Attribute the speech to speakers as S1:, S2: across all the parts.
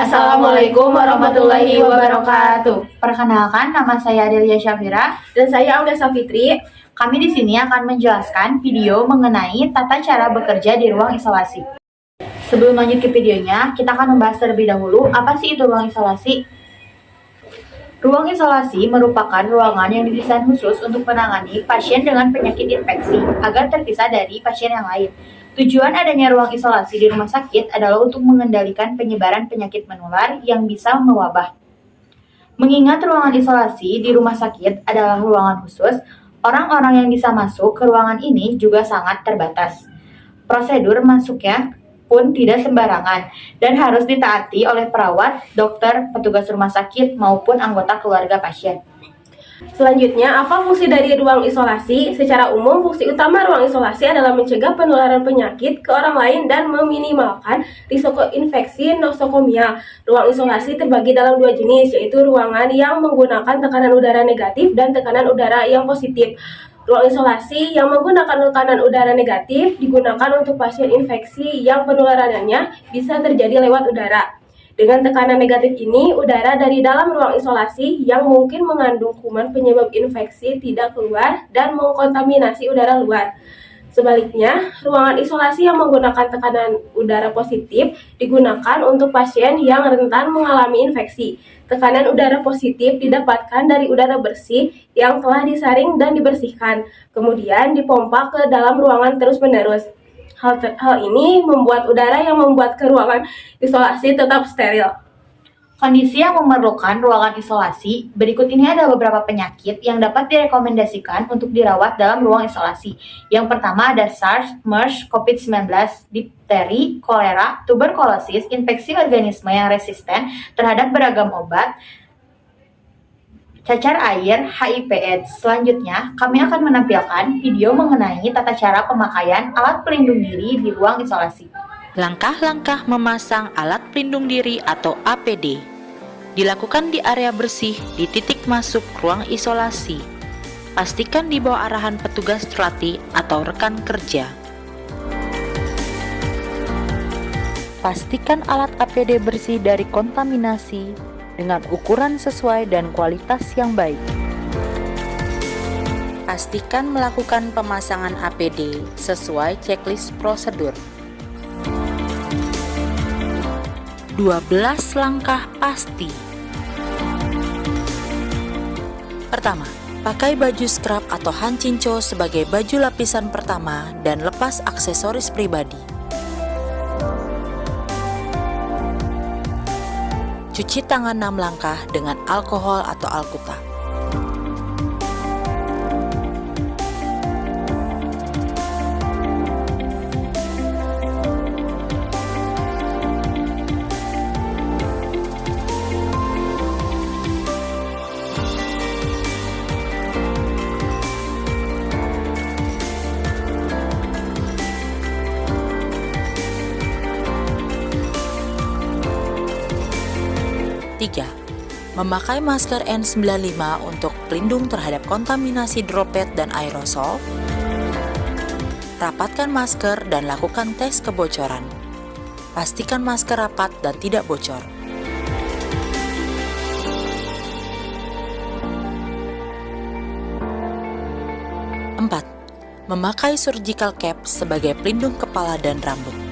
S1: Assalamualaikum warahmatullahi wabarakatuh.
S2: Perkenalkan, nama saya Delia Syafira.
S1: Dan saya Auda Safitri.
S2: Kami di sini akan menjelaskan video mengenai tata cara bekerja di ruang isolasi. Sebelum lanjut ke videonya, kita akan membahas terlebih dahulu apa sih itu ruang isolasi. Ruang isolasi merupakan ruangan yang didesain khusus untuk menangani pasien dengan penyakit infeksi agar terpisah dari pasien yang lain. Tujuan adanya ruang isolasi di rumah sakit adalah untuk mengendalikan penyebaran penyakit menular yang bisa mewabah. Mengingat ruangan isolasi di rumah sakit adalah ruangan khusus, orang-orang yang bisa masuk ke ruangan ini juga sangat terbatas. Prosedur masuknya pun tidak sembarangan dan harus ditaati oleh perawat, dokter, petugas rumah sakit, maupun anggota keluarga pasien.
S1: Selanjutnya, apa fungsi dari ruang isolasi? Secara umum, fungsi utama ruang isolasi adalah mencegah penularan penyakit ke orang lain dan meminimalkan risiko infeksi nosokomia. Ruang isolasi terbagi dalam dua jenis, yaitu ruangan yang menggunakan tekanan udara negatif dan tekanan udara yang positif. Ruang isolasi yang menggunakan tekanan udara negatif digunakan untuk pasien infeksi yang penularannya bisa terjadi lewat udara. Dengan tekanan negatif ini, udara dari dalam ruang isolasi yang mungkin mengandung kuman penyebab infeksi tidak keluar dan mengkontaminasi udara luar. Sebaliknya, ruangan isolasi yang menggunakan tekanan udara positif digunakan untuk pasien yang rentan mengalami infeksi. Tekanan udara positif didapatkan dari udara bersih yang telah disaring dan dibersihkan, kemudian dipompa ke dalam ruangan terus-menerus. Hal ini membuat udara yang membuat ke ruangan isolasi tetap steril.
S2: Kondisi yang memerlukan ruangan isolasi, berikut ini ada beberapa penyakit yang dapat direkomendasikan untuk dirawat dalam ruang isolasi. Yang pertama ada SARS, MERS, COVID-19, difteri, kolera, tuberkulosis, infeksi organisme yang resisten terhadap beragam obat, cacar air, HIV/AIDS. Selanjutnya, kami akan menampilkan video mengenai tata cara pemakaian alat pelindung diri di ruang isolasi.
S3: Langkah-langkah memasang alat pelindung diri atau APD dilakukan di area bersih di titik masuk ruang isolasi. Pastikan di bawah arahan petugas terlatih atau rekan kerja. Pastikan alat APD bersih dari kontaminasi dengan ukuran sesuai dan kualitas yang baik. Pastikan melakukan pemasangan APD sesuai checklist prosedur. 12 langkah pasti. Pertama, pakai baju scrub atau hancinco sebagai baju lapisan pertama dan lepas aksesoris pribadi. Cuci tangan 6 langkah dengan alkohol atau alkuta. Tiga, memakai masker N95 untuk pelindung terhadap kontaminasi droplet dan aerosol. Rapatkan masker dan lakukan tes kebocoran. Pastikan masker rapat dan tidak bocor. Empat, memakai surgical cap sebagai pelindung kepala dan rambut.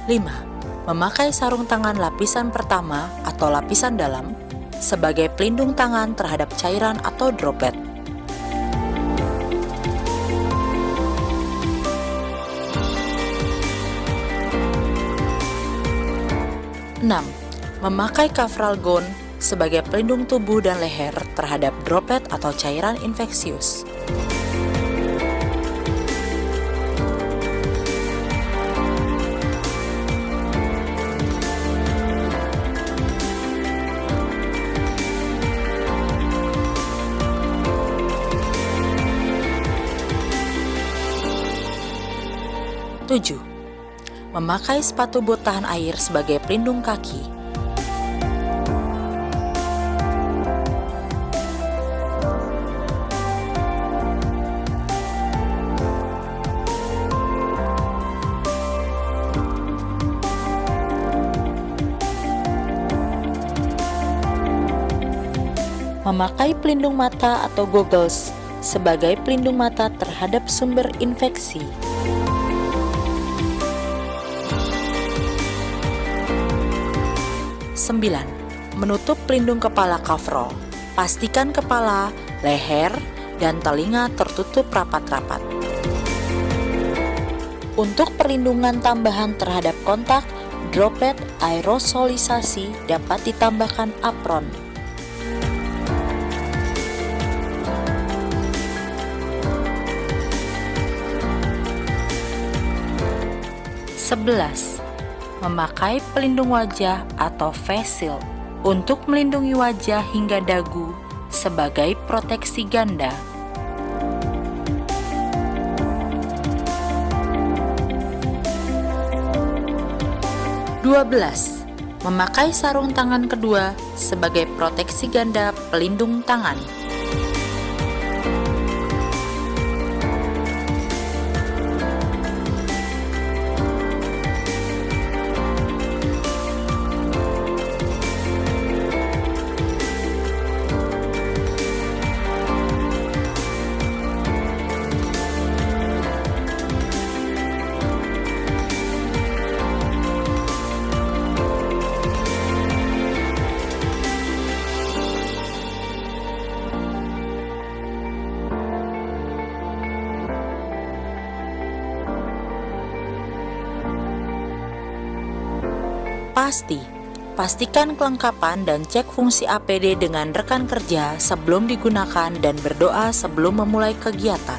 S3: 5. Memakai sarung tangan lapisan pertama atau lapisan dalam sebagai pelindung tangan terhadap cairan atau droplet. 6. Memakai coverall gown sebagai pelindung tubuh dan leher terhadap droplet atau cairan infeksius. 7. Memakai sepatu bot tahan air sebagai pelindung kaki. memakai pelindung mata atau goggles sebagai pelindung mata terhadap sumber infeksi. 9. Menutup pelindung kepala coverall. Pastikan kepala, leher, dan telinga tertutup rapat-rapat. Untuk perlindungan tambahan terhadap kontak, droplet aerosolisasi dapat ditambahkan apron. Sebelas, memakai pelindung wajah atau face shield untuk melindungi wajah hingga dagu sebagai proteksi ganda. 12. Memakai sarung tangan kedua sebagai proteksi ganda pelindung tangan. Pastikan kelengkapan dan cek fungsi APD dengan rekan kerja sebelum digunakan dan berdoa sebelum memulai kegiatan.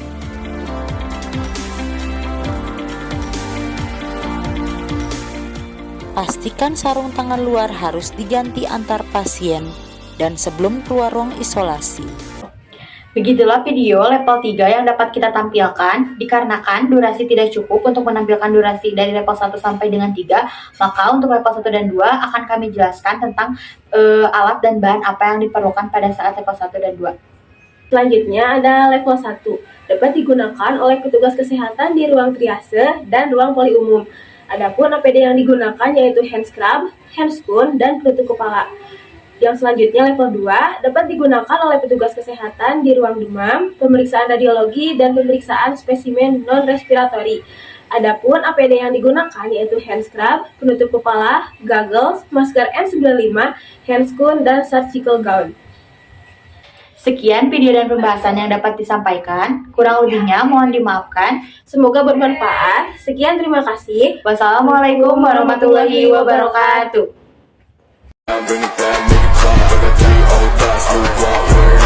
S3: Pastikan sarung tangan luar harus diganti antar pasien dan sebelum keluar ruang isolasi.
S2: Begitulah video level 3 yang dapat kita tampilkan. Dikarenakan durasi tidak cukup untuk menampilkan durasi dari level 1 sampai dengan 3, maka untuk level 1 dan 2 akan kami jelaskan tentang alat dan bahan apa yang diperlukan pada saat level 1 dan 2.
S1: Selanjutnya ada level 1, dapat digunakan oleh petugas kesehatan di ruang triase dan ruang poli umum. Adapun APD yang digunakan yaitu hand scrub, hand spoon, dan penutup kepala. Yang selanjutnya level 2 dapat digunakan oleh petugas kesehatan di ruang demam, pemeriksaan radiologi, dan pemeriksaan spesimen non-respiratori. Adapun APD yang digunakan yaitu hand scrub, penutup kepala, goggles, masker N95, hand spoon, dan surgical gown.
S2: Sekian video dan pembahasan yang dapat disampaikan. Kurang lebihnya mohon dimaafkan.
S1: Semoga bermanfaat. Sekian, terima kasih.
S2: Wassalamualaikum warahmatullahi wabarakatuh.
S4: Bring it back, make it clap. I got 3 old thoughts, new guap,